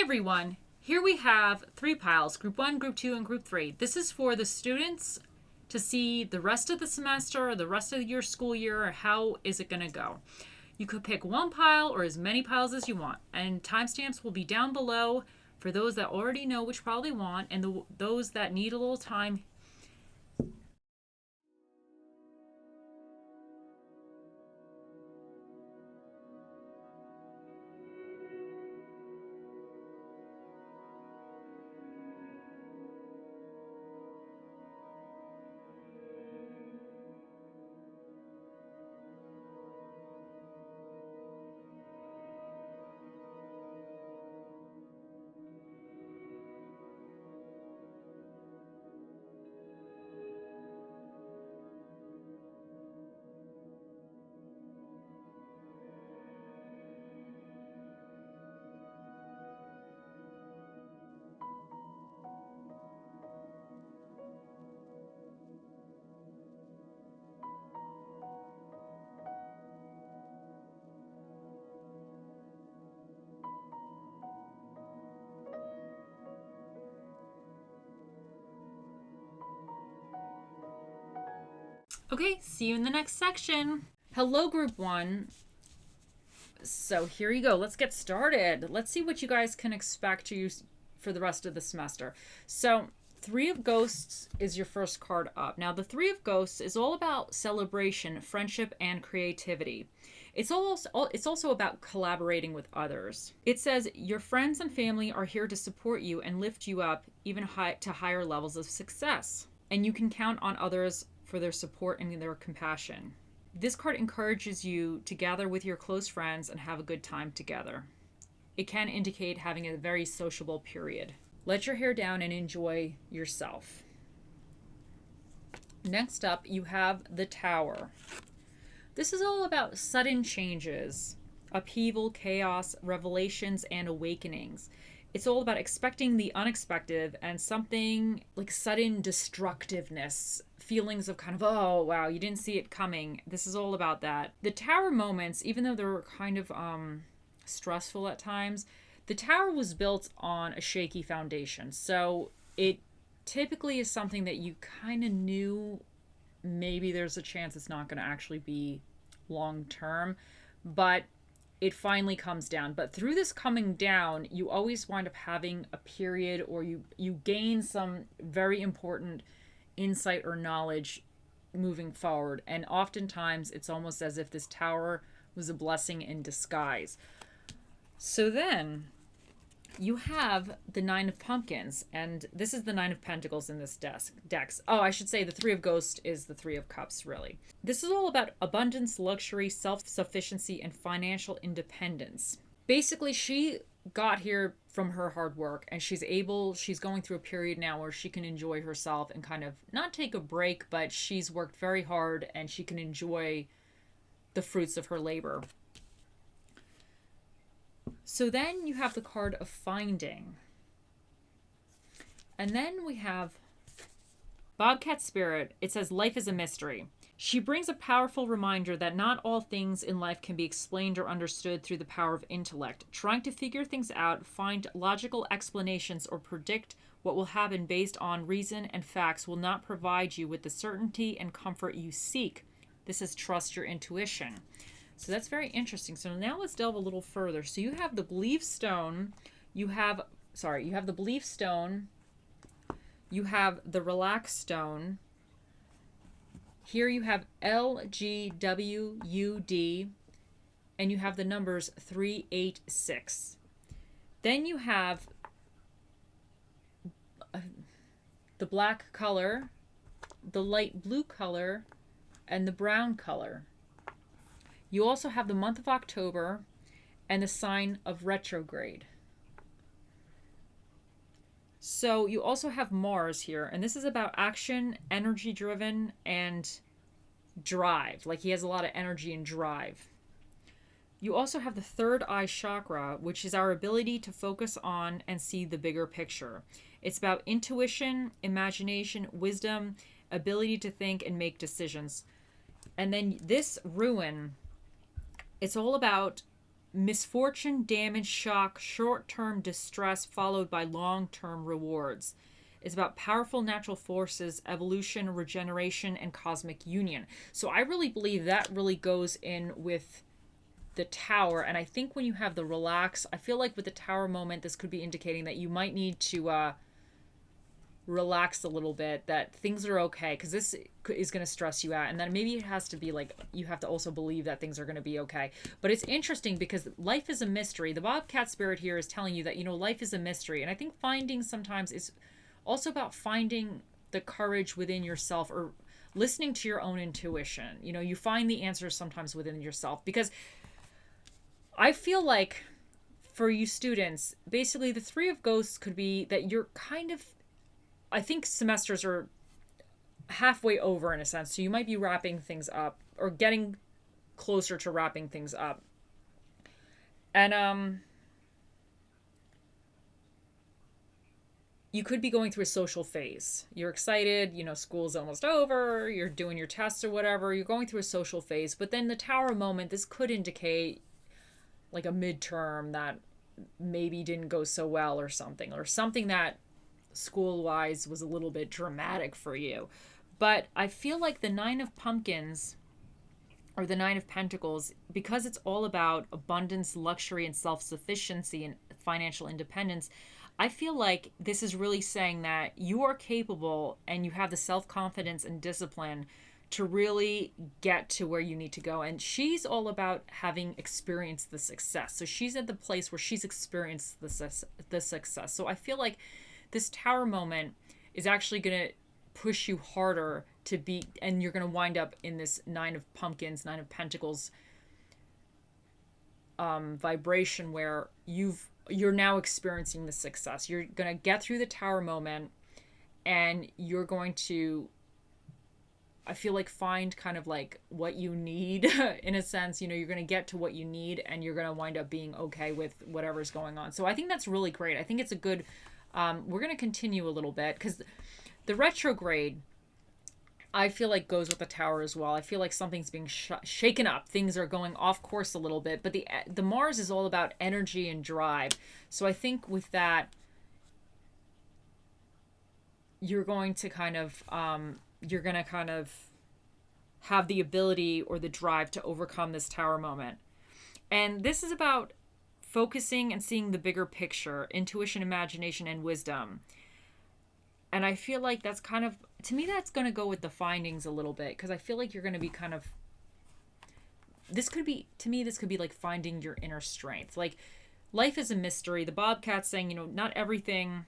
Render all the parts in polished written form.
everyone. Here we have 3 piles, Group 1, Group 2, and Group 3. This is for the students to see the rest of the semester, or the rest of your school year, or how is it going to go. You could pick 1 pile or as many piles as you want, and timestamps will be down below for those that already know which pile they want, and those that need a little time. Okay, see you in the next section. Hello, Group 1. So here you go. Let's get started. Let's see what you guys can expect for the rest of the semester. So 3 of Ghosts is your first card up. Now, the 3 of Ghosts is all about celebration, friendship, and creativity. It's also about collaborating with others. It says your friends and family are here to support you and lift you up even to higher levels of success. And you can count on others for their support and their compassion. This card encourages you to gather with your close friends and have a good time together. It can indicate having a very sociable period. Let your hair down and enjoy yourself. Next up, you have the Tower. This is all about sudden changes, upheaval, chaos, revelations, and awakenings. It's all about expecting the unexpected and something like sudden destructiveness, feelings of kind of, oh, wow, you didn't see it coming. This is all about that. The Tower moments, even though they're kind of stressful at times, the Tower was built on a shaky foundation. So it typically is something that you kind of knew maybe there's a chance it's not going to actually be long term, but it finally comes down. But through this coming down, you always wind up having a period, or you gain some very important insight or knowledge moving forward. And oftentimes it's almost as if this Tower was a blessing in disguise. So then you have the 9 of Pumpkins, and this is the 9 of Pentacles in this deck. Oh, I should say the 3 of Ghosts is the 3 of Cups, really. This is all about abundance, luxury, self-sufficiency, and financial independence. Basically, she got here from her hard work, and she's going through a period now where she can enjoy herself and kind of not take a break, but she's worked very hard and she can enjoy the fruits of her labor. So then you have the card of Finding. And then we have Bobcat Spirit. It says life is a mystery. She brings a powerful reminder that not all things in life can be explained or understood through the power of intellect. Trying to figure things out, find logical explanations, or predict what will happen based on reason and facts will not provide you with the certainty and comfort you seek. This is trust your intuition. So that's very interesting. So now let's delve a little further. So you have the Belief Stone. You have the Belief Stone. You have the Relax Stone. Here you have LGWUD. And you have the numbers 386. Then you have the black color, the light blue color, and the brown color. You also have the month of October and the sign of retrograde. So you also have Mars here, and this is about action, energy driven, and drive. Like he has a lot of energy and drive. You also have the third eye chakra, which is our ability to focus on and see the bigger picture. It's about intuition, imagination, wisdom, ability to think and make decisions. And then this ruin, it's all about misfortune, damage, shock, short-term distress followed by long-term rewards. It's about powerful natural forces, evolution, regeneration, and cosmic union. So I really believe that really goes in with the tower. And I think when you have the relax, I feel like with the tower moment, this could be indicating that you might need to relax a little bit, that things are okay, because this is going to stress you out. And then maybe it has to be like, you have to also believe that things are going to be okay. But it's interesting because life is a mystery. The Bobcat spirit here is telling you that, life is a mystery. And I think finding sometimes is also about finding the courage within yourself, or listening to your own intuition. You find the answers sometimes within yourself, because I feel like for you students, basically the Three of Ghosts could be that you're kind of, I think semesters are halfway over in a sense. So you might be wrapping things up or getting closer to wrapping things up. And you could be going through a social phase. You're excited, school's almost over, you're doing your tests or whatever, you're going through a social phase. But then the tower moment, this could indicate like a midterm that maybe didn't go so well, or something that school-wise was a little bit dramatic for you. But I feel like the Nine of Pumpkins or the Nine of Pentacles, because it's all about abundance, luxury, and self-sufficiency and financial independence, I feel like this is really saying that you are capable and you have the self-confidence and discipline to really get to where you need to go. And she's all about having experienced the success. So she's at the place where she's experienced the success. So I feel like this tower moment is actually going to push you harder to be, and you're going to wind up in this Nine of Pumpkins, Nine of Pentacles vibration where you're now experiencing the success. You're going to get through the tower moment, and you're going to, I feel like, find kind of like what you need in a sense. You're going to get to what you need, and you're going to wind up being okay with whatever's going on. So I think that's really great. I think it's a good, we're going to continue a little bit because the retrograde, I feel like, goes with the tower as well. I feel like something's being shaken up. Things are going off course a little bit, but the Mars is all about energy and drive. So I think with that, you're going to kind of have the ability or the drive to overcome this tower moment. And this is about focusing and seeing the bigger picture, intuition, imagination, and wisdom. And I feel like that's kind of, to me, that's going to go with the findings a little bit, because I feel like you're going to be kind of, this could be like finding your inner strength. Like, life is a mystery. The Bobcat's saying, not everything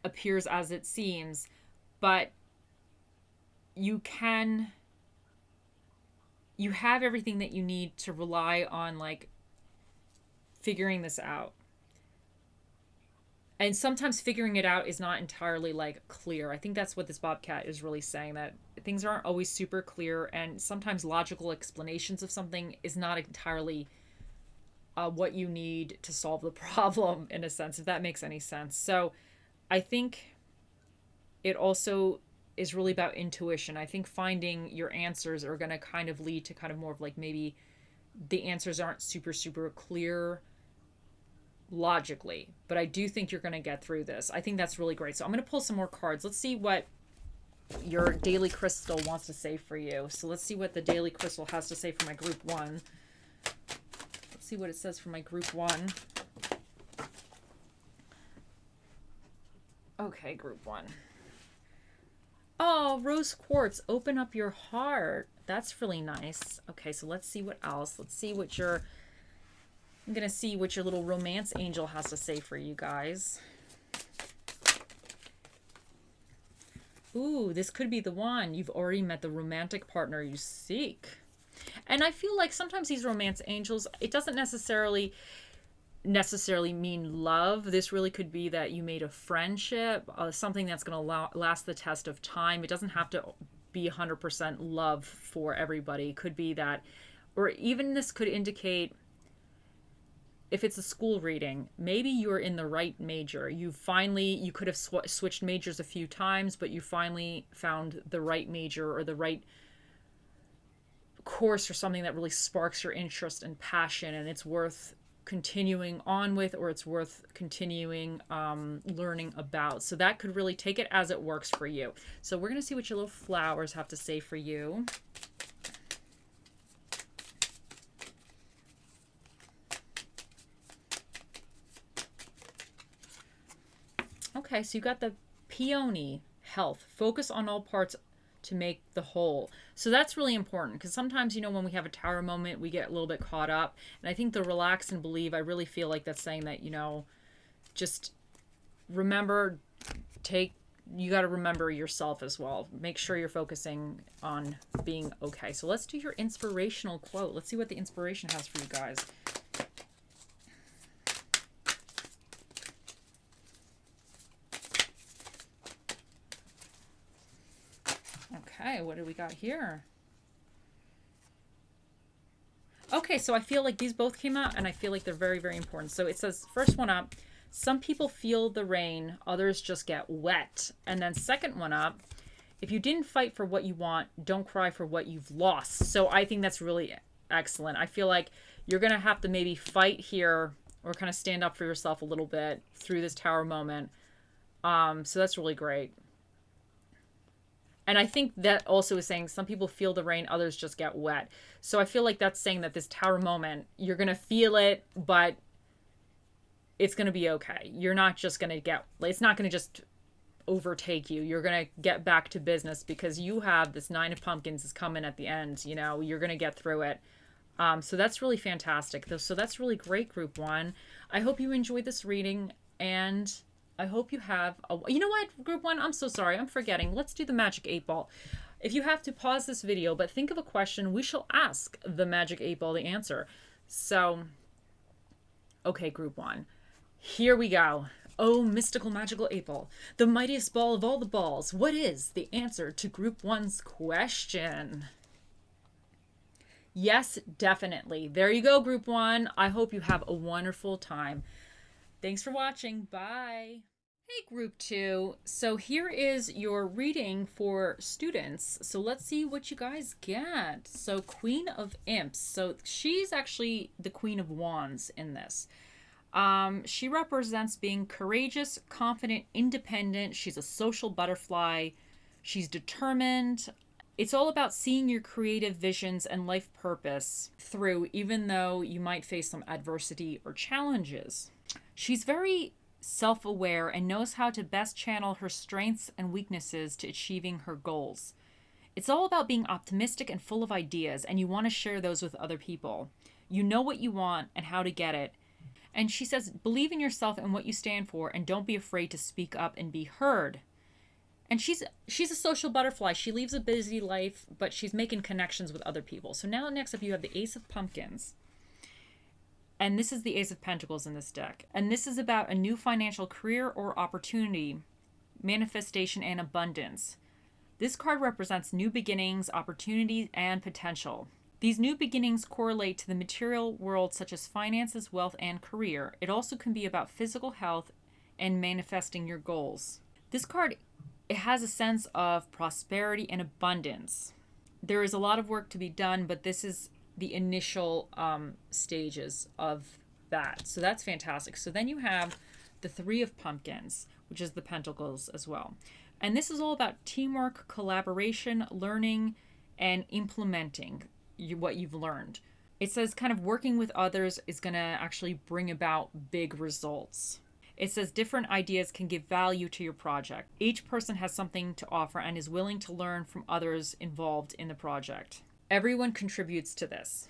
appears as it seems, but you have everything that you need to rely on, like, figuring this out. And sometimes figuring it out is not entirely like clear. I think that's what this Bobcat is really saying, that things aren't always super clear, and sometimes logical explanations of something is not entirely what you need to solve the problem, in a sense, if that makes any sense. So I think it also is really about intuition. I think finding your answers are going to kind of lead to kind of more of like, maybe the answers aren't super, super clear logically, but I do think you're going to get through this. I think that's really great. So I'm going to pull some more cards. Let's see what your daily crystal wants to say for you. So let's see what the daily crystal has to say for my group one. Let's see what it says for my group one. Okay, group one. Oh, rose quartz, open up your heart. That's really nice. Okay, so let's see what else. Let's see what I'm going to see what your little romance angel has to say for you guys. Ooh, this could be the one. You've already met the romantic partner you seek. And I feel like sometimes these romance angels, it doesn't necessarily mean love. This really could be that you made a friendship, something that's going to last the test of time. It doesn't have to be 100% love for everybody. It could be that, or even this could indicate, if it's a school reading, maybe you're in the right major. You could have switched majors a few times, but you finally found the right major or the right course or something that really sparks your interest and passion, and it's worth continuing on with, or it's worth continuing learning about. So that could really take it as it works for you. So we're going to see what your little flowers have to say for you. Okay, so you got the peony, health. Focus on all parts to make the whole. So that's really important, because sometimes, you know, when we have a tower moment, we get a little bit caught up. And I think the relax and believe, I really feel like that's saying that, you know, just remember, you got to remember yourself as well. Make sure you're focusing on being okay. So let's do your inspirational quote. Let's see what the inspiration has for you guys. Okay, what do we got here? Okay, so I feel like these both came out, and I feel like they're very, very important. So it says, first one up, some people feel the rain, others just get wet. And then second one up, if you didn't fight for what you want, don't cry for what you've lost. So I think that's really excellent. I feel like you're going to have to maybe fight here, or kind of stand up for yourself a little bit through this tower moment. So that's really great. And I think that also is saying some people feel the rain, others just get wet. So I feel like that's saying that this tower moment, you're going to feel it, but it's going to be okay. You're not just going to it's not going to just overtake you. You're going to get back to business, because you have this 9 of Pumpkins is coming at the end. You know, you're going to get through it. So that's really fantastic. So that's really great, Group 1. I hope you enjoyed this reading, and I hope you have you know what, Group 1, I'm so sorry, I'm forgetting. Let's do the Magic 8 Ball. If you have to, pause this video, but think of a question we shall ask the Magic 8 Ball to answer. So, okay, Group 1, here we go. Oh, mystical magical 8 Ball, the mightiest ball of all the balls, what is the answer to Group 1's question? Yes, definitely. There you go, Group 1. I hope you have a wonderful time. Thanks for watching. Bye. Hey, Group 2. So here is your reading for students. So let's see what you guys get. So Queen of Imps. So she's actually the Queen of Wands in this. She represents being courageous, confident, independent. She's a social butterfly. She's determined. It's all about seeing your creative visions and life purpose through, even though you might face some adversity or challenges. She's very self-aware and knows how to best channel her strengths and weaknesses to achieving her goals. It's all about being optimistic and full of ideas, and you want to share those with other people. You know what you want and how to get it. And she says, believe in yourself and what you stand for, and don't be afraid to speak up and be heard. And she's a social butterfly. She leads a busy life, but she's making connections with other people. So now next up you have the Ace of Pumpkins. And this is the Ace of Pentacles in this deck. And this is about a new financial career or opportunity, manifestation, and abundance. This card represents new beginnings, opportunity, and potential. These new beginnings correlate to the material world, such as finances, wealth, and career. It also can be about physical health and manifesting your goals. This card, it has a sense of prosperity and abundance. There is a lot of work to be done, but this is the initial stages of that. So that's fantastic. So then you have the 3 of Pumpkins, which is the Pentacles as well. And this is all about teamwork, collaboration, learning, and implementing what you've learned. It says kind of working with others is going to actually bring about big results. It says different ideas can give value to your project. Each person has something to offer and is willing to learn from others involved in the project. Everyone contributes to this.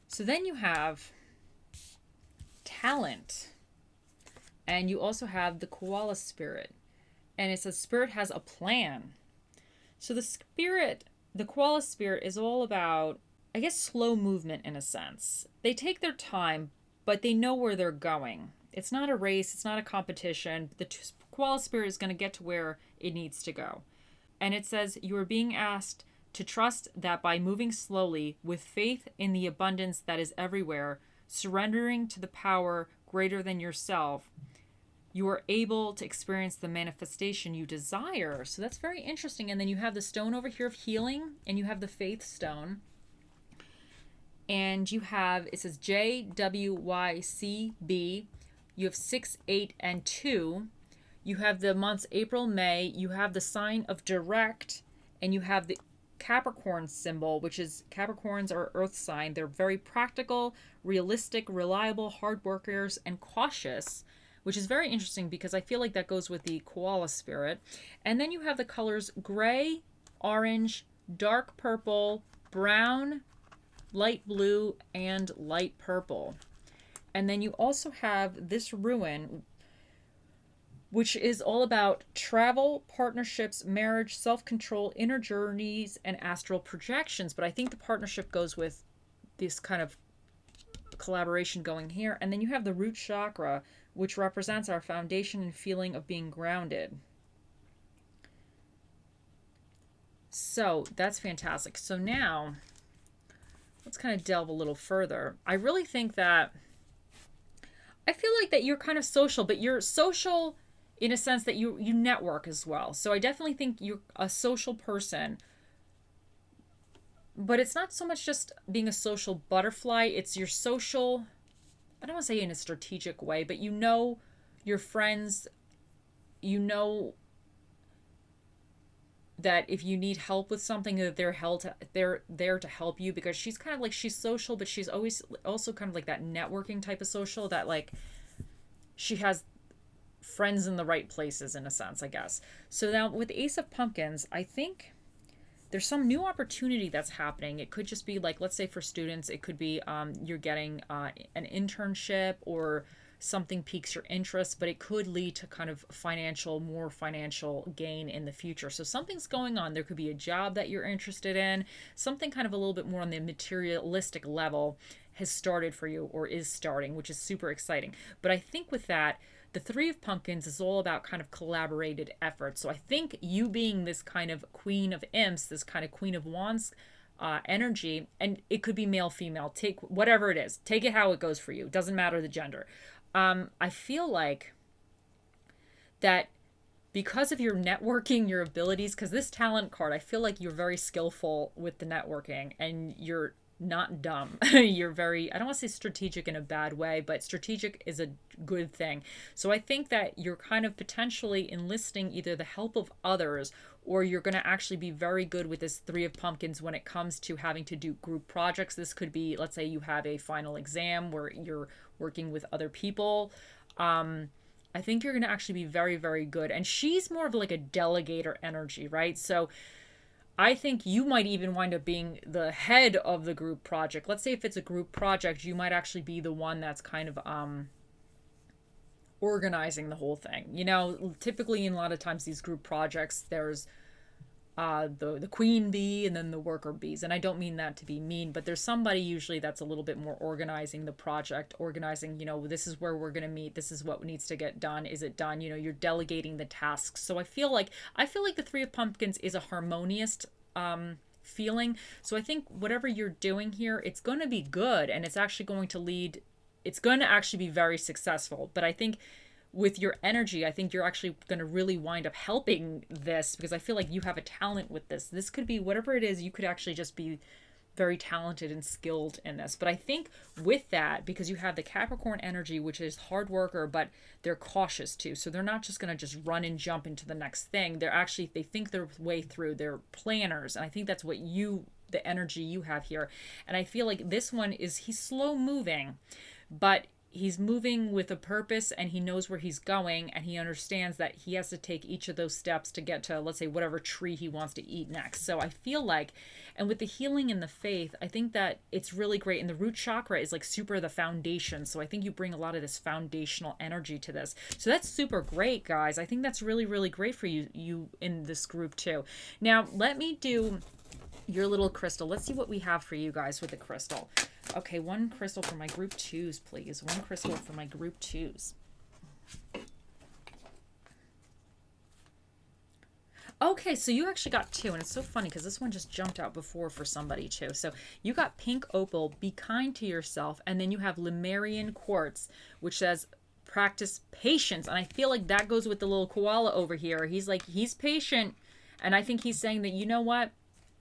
So then you have talent. And you also have the koala spirit. And it says spirit has a plan. So the koala spirit is all about, I guess, slow movement in a sense. They take their time, but they know where they're going. It's not a race. It's not a competition. The koala spirit is going to get to where it needs to go. And it says you are being asked to trust that by moving slowly with faith in the abundance that is everywhere, surrendering to the power greater than yourself, you are able to experience the manifestation you desire. So that's very interesting. And then you have the stone over here of healing, and you have the faith stone. And you have, it says JWYCB. You have 6, 8, and 2. You have the months April, May. You have the sign of direct, and you have the Capricorn symbol, which is Capricorns are earth sign. They're very practical, realistic, reliable, hard workers, and cautious, which is very interesting because I feel like that goes with the koala spirit. And then you have the colors gray, orange, dark purple, brown, light blue, and light purple. And then you also have this rune, which is all about travel, partnerships, marriage, self-control, inner journeys, and astral projections. But I think the partnership goes with this kind of collaboration going here. And then you have the root chakra, which represents our foundation and feeling of being grounded. So that's fantastic. So now let's kind of delve a little further. I really think that I feel like that you're kind of social, but you're social in a sense that you network as well. So I definitely think you're a social person, but it's not so much just being a social butterfly. It's your social, I don't want to say in a strategic way, but you know your friends, you know that if you need help with something, that they're there to help you, because she's kind of like, she's social, but she's always also kind of like that networking type of social, that like she has friends in the right places in a sense, I guess. So now with the Ace of Pumpkins, I think there's some new opportunity that's happening. It could just be like, let's say for students, it could be you're getting an internship or something piques your interest, but it could lead to kind of more financial gain in the future. So something's going on. There could be a job that you're interested in, something kind of a little bit more on the materialistic level has started for you or is starting, which is super exciting. But I think with that, the Three of Pumpkins is all about kind of collaborated effort. So I think you being this kind of Queen of Imps, this kind of Queen of Wands energy, and it could be male, female, take whatever it is, take it how it goes for you. It doesn't matter the gender. I feel like that because of your networking, your abilities, because this talent card, I feel like you're very skillful with the networking and you're not dumb. You're very, I don't want to say strategic in a bad way, but strategic is a good thing. So I think that you're kind of potentially enlisting either the help of others, or you're going to actually be very good with this Three of Pumpkins when it comes to having to do group projects. This could be, let's say you have a final exam where you're working with other people. I think you're going to actually be very, very good. And she's more of like a delegator energy, right? So I think you might even wind up being the head of the group project. Let's say if it's a group project, you might actually be the one that's kind of organizing the whole thing. You know, typically in a lot of times these group projects, there's the queen bee and then the worker bees. And I don't mean that to be mean, but there's somebody usually that's a little bit more organizing the project, organizing, you know, this is where we're going to meet. This is what needs to get done. Is it done? You know, you're delegating the tasks. So I feel like the Three of Pumpkins is a harmonious feeling. So I think whatever you're doing here, it's going to be good, and it's actually going to lead, it's going to actually be very successful. But I think with your energy, I think you're actually going to really wind up helping this, because I feel like you have a talent with this. This could be whatever it is, you could actually just be very talented and skilled in this. But I think with that, because you have the Capricorn energy, which is hard worker, but they're cautious too. So they're not just going to just run and jump into the next thing. They think their way through. They're planners. And I think that's what the energy you have here. And I feel like this one he's slow moving, but he's moving with a purpose, and he knows where he's going, and he understands that he has to take each of those steps to get to, let's say, whatever tree he wants to eat next. So I feel like, and with the healing and the faith, I think that it's really great. And the root chakra is like super the foundation. So I think you bring a lot of this foundational energy to this. So that's super great, guys. I think that's really, really great for you in this group too. Now, let me do your little crystal. Let's see what we have for you guys with the crystal. Okay, one crystal for my group twos, please. One crystal for my group twos. Okay, so you actually got two, and it's so funny because this one just jumped out before for somebody too. So you got pink opal, be kind to yourself, and then you have Lemurian quartz, which says practice patience. And I feel like that goes with the little koala over here. He's like, he's patient. And I think he's saying that, you know what?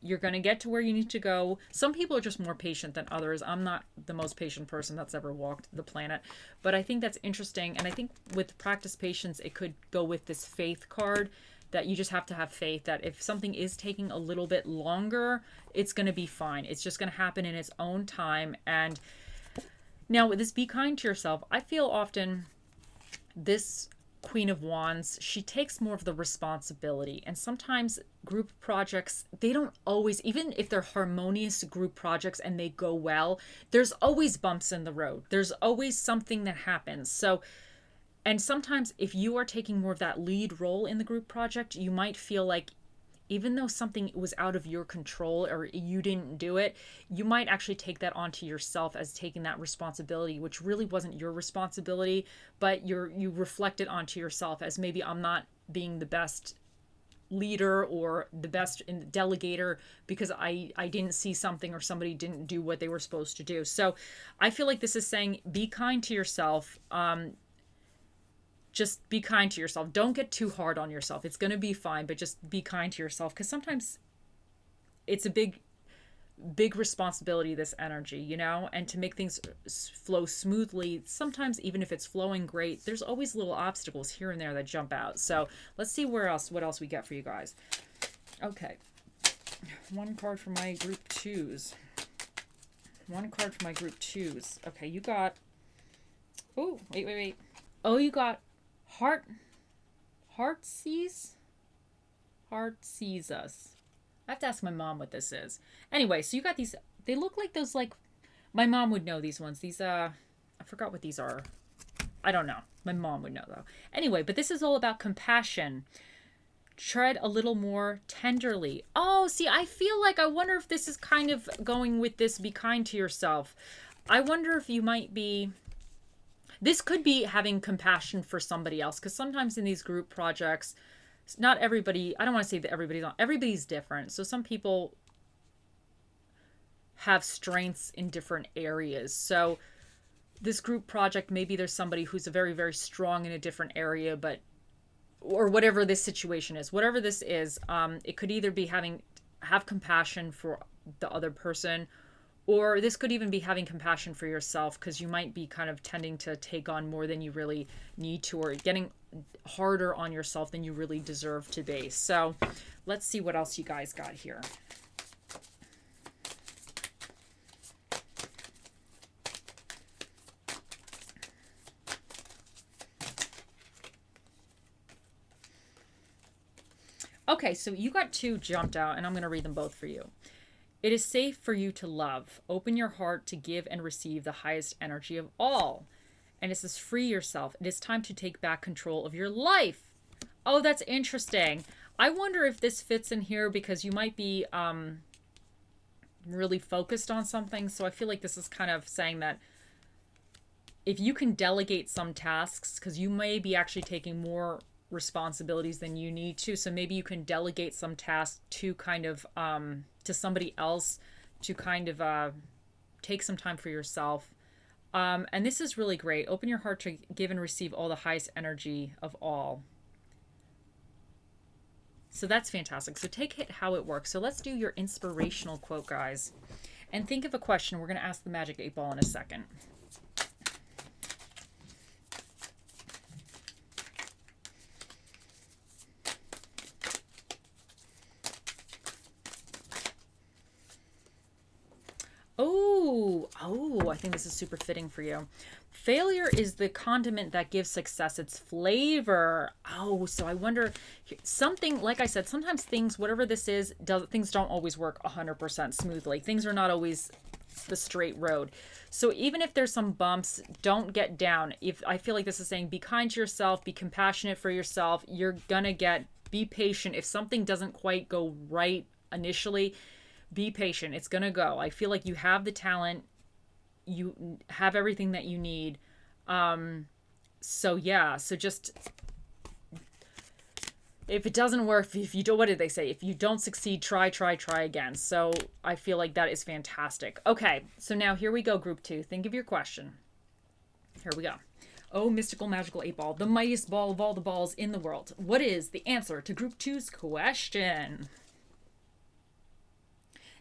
You're going to get to where you need to go. Some people are just more patient than others. I'm not the most patient person that's ever walked the planet. But I think that's interesting. And I think with practice patience, it could go with this faith card, that you just have to have faith that if something is taking a little bit longer, it's going to be fine. It's just going to happen in its own time. And now with this, be kind to yourself. I feel often this Queen of Wands, she takes more of the responsibility. And sometimes group projects, they don't always, even if they're harmonious group projects and they go well, there's always bumps in the road. There's always something that happens. So, and sometimes if you are taking more of that lead role in the group project, you might feel like even though something was out of your control or you didn't do it, you might actually take that onto yourself as taking that responsibility, which really wasn't your responsibility, but you reflect it onto yourself as maybe I'm not being the best leader or the best delegator because I didn't see something or somebody didn't do what they were supposed to do. So I feel like this is saying be kind to yourself. Just be kind to yourself. Don't get too hard on yourself. It's going to be fine, but just be kind to yourself, because sometimes it's a big responsibility, this energy, you know, and to make things flow smoothly. Sometimes even if it's flowing great, there's always little obstacles here and there that jump out. So let's see what else we get for you guys. Okay. One card for my group twos. One card for my group twos. Okay, you got, oh, wait. Oh, you got Heart sees us. I have to ask my mom what this is. Anyway, so you got these. They look like those, like, my mom would know these ones. These, I forgot what these are. I don't know. My mom would know, though. Anyway, but this is all about compassion. Tread a little more tenderly. Oh, see, I feel like, I wonder if this is kind of going with this, be kind to yourself. I wonder if you might be, this could be having compassion for somebody else, because sometimes in these group projects, not everybody, I don't want to say that everybody's different. So some people have strengths in different areas. So this group project, maybe there's somebody who's a very, very strong in a different area, but, or whatever this situation is, whatever this is, it could either be have compassion for the other person, or this could even be having compassion for yourself, because you might be kind of tending to take on more than you really need to, or getting harder on yourself than you really deserve to be. So let's see what else you guys got here. Okay, so you got two jumped out, and I'm going to read them both for you. It is safe for you to love. Open your heart to give and receive the highest energy of all. And it says, free yourself. It is time to take back control of your life. Oh, that's interesting. I wonder if this fits in here because you might be really focused on something. So I feel like this is kind of saying that if you can delegate some tasks, because you may be actually taking more responsibilities than you need to. So maybe you can delegate some tasks to kind of to somebody else, to kind of take some time for yourself. And this is really great. Open your heart to give and receive all the highest energy of all. So that's fantastic. So take it how it works. So let's do your inspirational quote, guys. And think of a question. We're going to ask the Magic 8 Ball in a second. Oh, I think this is super fitting for you. Failure is the condiment that gives success its flavor. Oh, so I wonder, something, like I said, sometimes things, whatever this is, things don't always work 100% smoothly. Things are not always the straight road. So even if there's some bumps, don't get down. I feel like this is saying, be kind to yourself, be compassionate for yourself. You're gonna be patient. If something doesn't quite go right initially, be patient. It's gonna go. I feel like you have the talent. You have everything that you need. So yeah, so just, if it doesn't work, if you don't, what did they say? If you don't succeed, try again. So I feel like that is fantastic. Okay, so now here we go, group 2. Think of your question. Here we go. Oh, mystical, magical 8-ball, the mightiest ball of all the balls in the world. What is the answer to Group 2's question?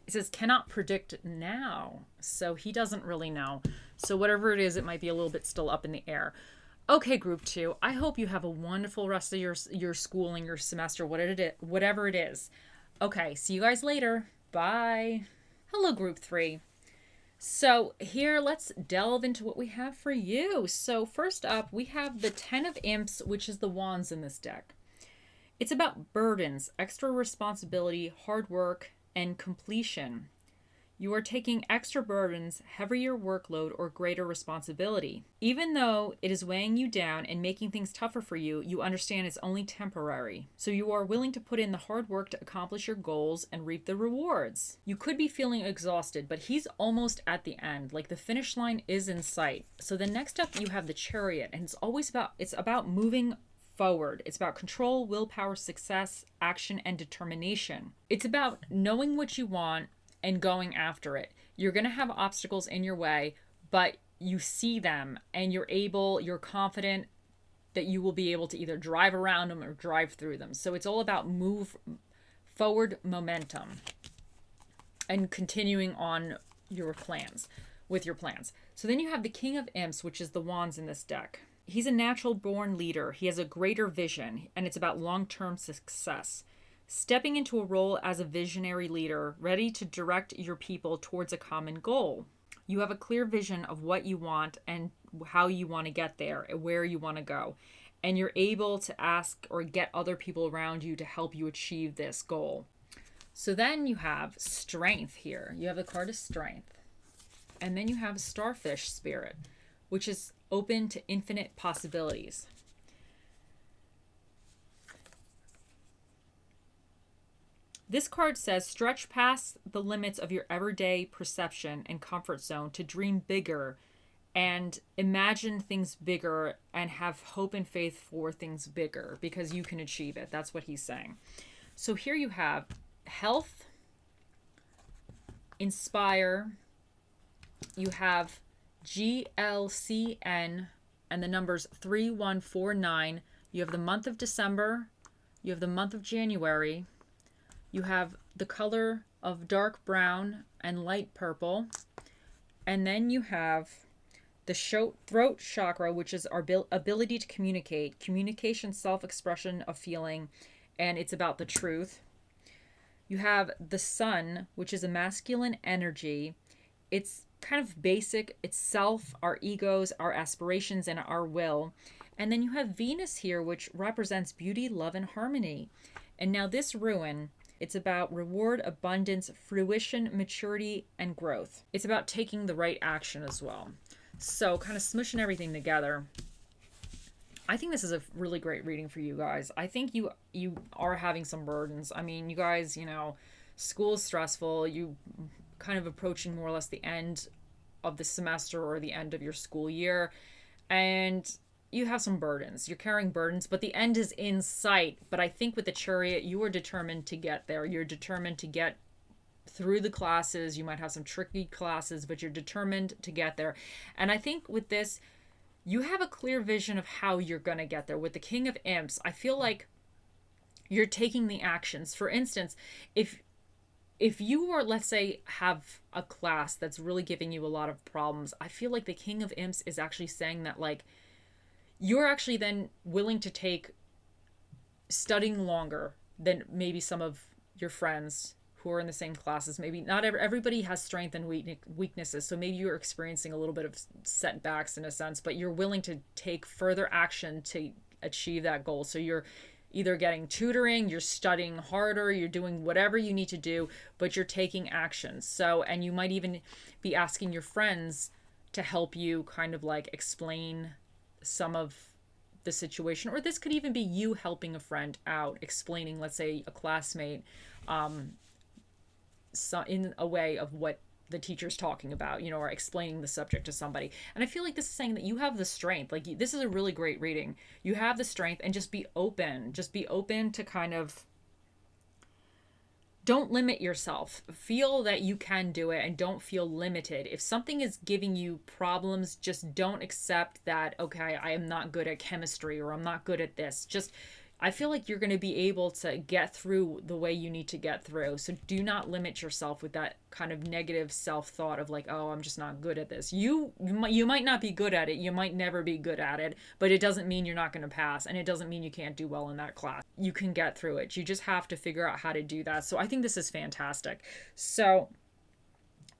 It says, cannot predict now. So he doesn't really know. So whatever it is, it might be a little bit still up in the air. Okay, Group 2, I hope you have a wonderful rest of your schooling, your semester, whatever it is. Okay, see you guys later. Bye. Hello, Group 3. So here, let's delve into what we have for you. So first up, we have the 10 of Imps, which is the wands in this deck. It's about burdens, extra responsibility, hard work, and completion. You are taking extra burdens, heavier workload, or greater responsibility. Even though it is weighing you down and making things tougher for you, you understand it's only temporary. So you are willing to put in the hard work to accomplish your goals and reap the rewards. You could be feeling exhausted, but he's almost at the end. Like the finish line is in sight. So the next up, you have the Chariot, and it's about moving forward. It's about control, willpower, success, action, and determination. It's about knowing what you want and going after it. You're going to have obstacles in your way, but you see them and you're confident that you will be able to either drive around them or drive through them. So it's all about move forward momentum and continuing on with your plans. So then you have the King of Imps, which is the wands in this deck. He's a natural born leader. He has a greater vision, and it's about long-term success. Stepping into a role as a visionary leader, ready to direct your people towards a common goal. You have a clear vision of what you want and how you want to get there and where you want to go. And you're able to ask or get other people around you to help you achieve this goal. So then you have Strength here. You have the card of Strength. And then you have Starfish Spirit, which is open to infinite possibilities. This card says, stretch past the limits of your everyday perception and comfort zone to dream bigger and imagine things bigger and have hope and faith for things bigger because you can achieve it. That's what he's saying. So here you have Health, Inspire, you have GLCN and the numbers 3149. You have the month of December, you have the month of January, you have the color of dark brown and light purple. And then you have the throat chakra, which is our ability to communicate, communication, self-expression of feeling, and it's about the truth. You have the sun, which is a masculine energy. It's kind of basic. It's self, our egos, our aspirations, and our will. And then you have Venus here, which represents beauty, love, and harmony. And now this ruin, it's about reward, abundance, fruition, maturity, and growth. It's about taking the right action as well. So kind of smushing everything together. I think this is a really great reading for you guys. I think you are having some burdens. I mean, you guys, school is stressful. You kind of approaching more or less the end of the semester or the end of your school year. And you have some burdens. You're carrying burdens, but the end is in sight. But I think with the Chariot, you are determined to get there. You're determined to get through the classes. You might have some tricky classes, but you're determined to get there. And I think with this, you have a clear vision of how you're going to get there. With the King of Imps, I feel like you're taking the actions. For instance, if you are, let's say, have a class that's really giving you a lot of problems, I feel like the King of Imps is actually saying that, like, you're actually then willing to take studying longer than maybe some of your friends who are in the same classes. Maybe not everybody has strength and weaknesses, so maybe you're experiencing a little bit of setbacks in a sense, but you're willing to take further action to achieve that goal. So you're either getting tutoring, you're studying harder, you're doing whatever you need to do, but you're taking action. So, and you might even be asking your friends to help you kind of like explain some of the situation, or this could even be you helping a friend out, explaining, let's say, a classmate so in a way of what the teacher's talking about, or explaining the subject to somebody. And I feel like this is saying that you have the strength. Like, this is a really great reading. You have the strength, and just be open to kind of don't limit yourself. Feel that you can do it and don't feel limited. If something is giving you problems, just don't accept that, okay, I am not good at chemistry or I'm not good at this. Just I feel like you're going to be able to get through the way you need to get through. So do not limit yourself with that kind of negative self-thought of like, oh, I'm just not good at this. You might not be good at it. You might never be good at it, but it doesn't mean you're not going to pass, and it doesn't mean you can't do well in that class. You can get through it. You just have to figure out how to do that. So I think this is fantastic. So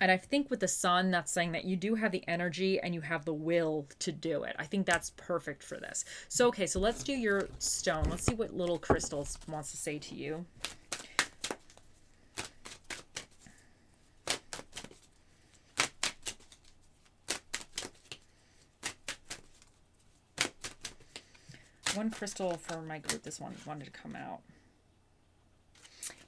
and I think with the sun, that's saying that you do have the energy and you have the will to do it. I think that's perfect for this. So, okay, so let's do your stone. Let's see what little crystals wants to say to you. One crystal for my group. This one wanted to come out.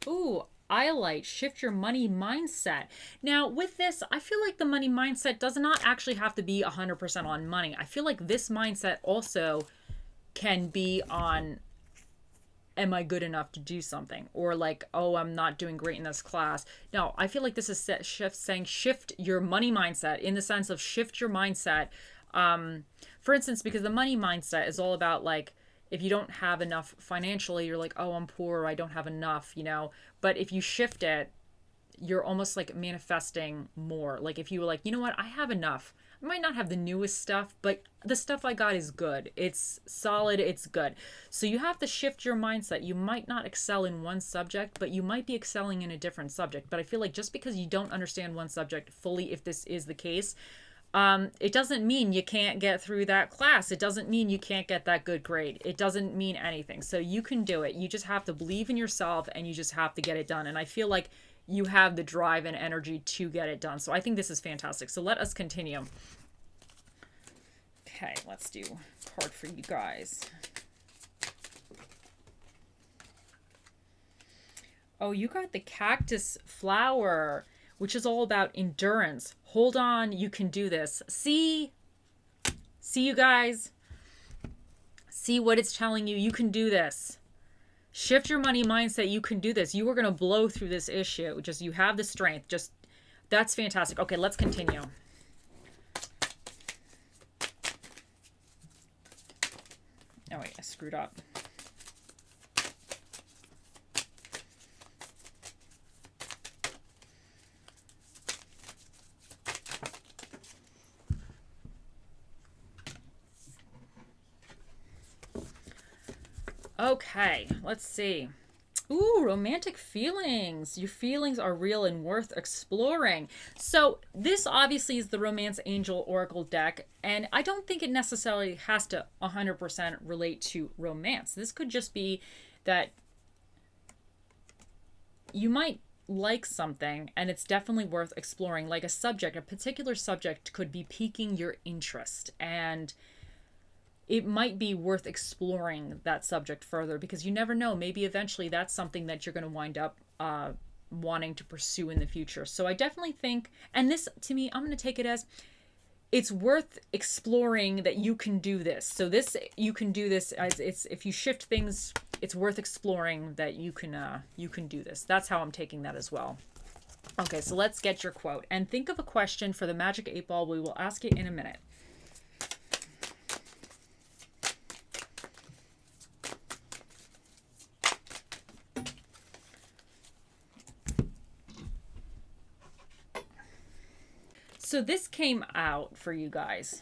Ooh, Iolite, shift your money mindset. Now, with this, I feel like the money mindset does not actually have to be 100% on money. I feel like this mindset also can be on, am I good enough to do something? Or like, oh, I'm not doing great in this class. No, I feel like this is saying shift your money mindset, in the sense of shift your mindset. For instance, because the money mindset is all about like, if you don't have enough financially, you're like, oh, I'm poor, I don't have enough, you know. But if you shift it, you're almost like manifesting more. Like if you were like, you know what, I have enough. I might not have the newest stuff, but the stuff I got is good. It's solid, it's good. So you have to shift your mindset. You might not excel in one subject, but you might be excelling in a different subject. But I feel like just because you don't understand one subject fully, if this is the case, it doesn't mean you can't get through that class. It doesn't mean you can't get that good grade. It doesn't mean anything. So you can do it. You just have to believe in yourself and you just have to get it done. And I feel like you have the drive and energy to get it done. So I think this is fantastic. So let us continue. Okay, let's do a card for you guys. Oh, you got the cactus flower, which is all about endurance. Hold on, you can do this. See you guys. See what it's telling you. You can do this. Shift your money mindset. You can do this. You are going to blow through this issue. Just, you have the strength. Just, that's fantastic. Okay, let's continue. Oh wait, I screwed up. Okay, let's see. Ooh, romantic feelings. Your feelings are real and worth exploring. So this obviously is the Romance Angel Oracle deck, and I don't think it necessarily has to 100% relate to romance. This could just be that you might like something and it's definitely worth exploring. Like a subject, a particular subject could be piquing your interest, and it might be worth exploring that subject further, because you never know, maybe eventually that's something that you're going to wind up wanting to pursue in the future. So I definitely think, and this to me, I'm going to take it as it's worth exploring that you can do this. So this, you can do this as it's, if you shift things, it's worth exploring that you can do this. That's how I'm taking that as well. Okay, so let's get your quote and think of a question for the Magic 8 Ball. We will ask it in a minute. So this came out for you guys.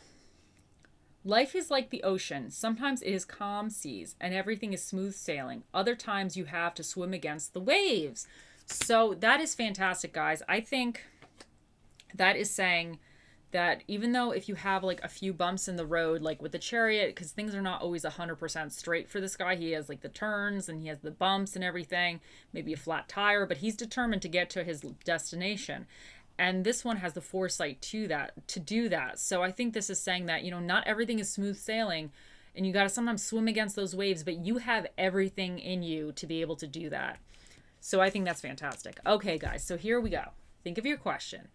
Life is like the ocean. Sometimes it is calm seas and everything is smooth sailing. Other times you have to swim against the waves. So that is fantastic, guys. I think that is saying that even though if you have like a few bumps in the road, like with the Chariot, because things are not always 100% straight for this guy. He has like the turns and he has the bumps and everything, maybe a flat tire, but he's determined to get to his destination. And this one has the foresight to do that. So I think this is saying that, you know, not everything is smooth sailing and you got to sometimes swim against those waves, but you have everything in you to be able to do that. So I think that's fantastic. Okay, guys, so here we go. Think of your question.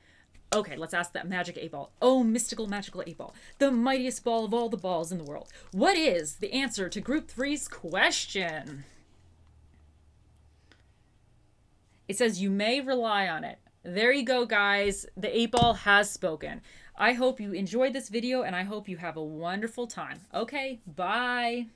Okay, let's ask that Magic 8 Ball. Oh, mystical, magical 8 Ball. The mightiest ball of all the balls in the world. What is the answer to Group 3's question? It says you may rely on it. There you go, guys. The 8-ball has spoken. I hope you enjoyed this video, and I hope you have a wonderful time. Okay, bye.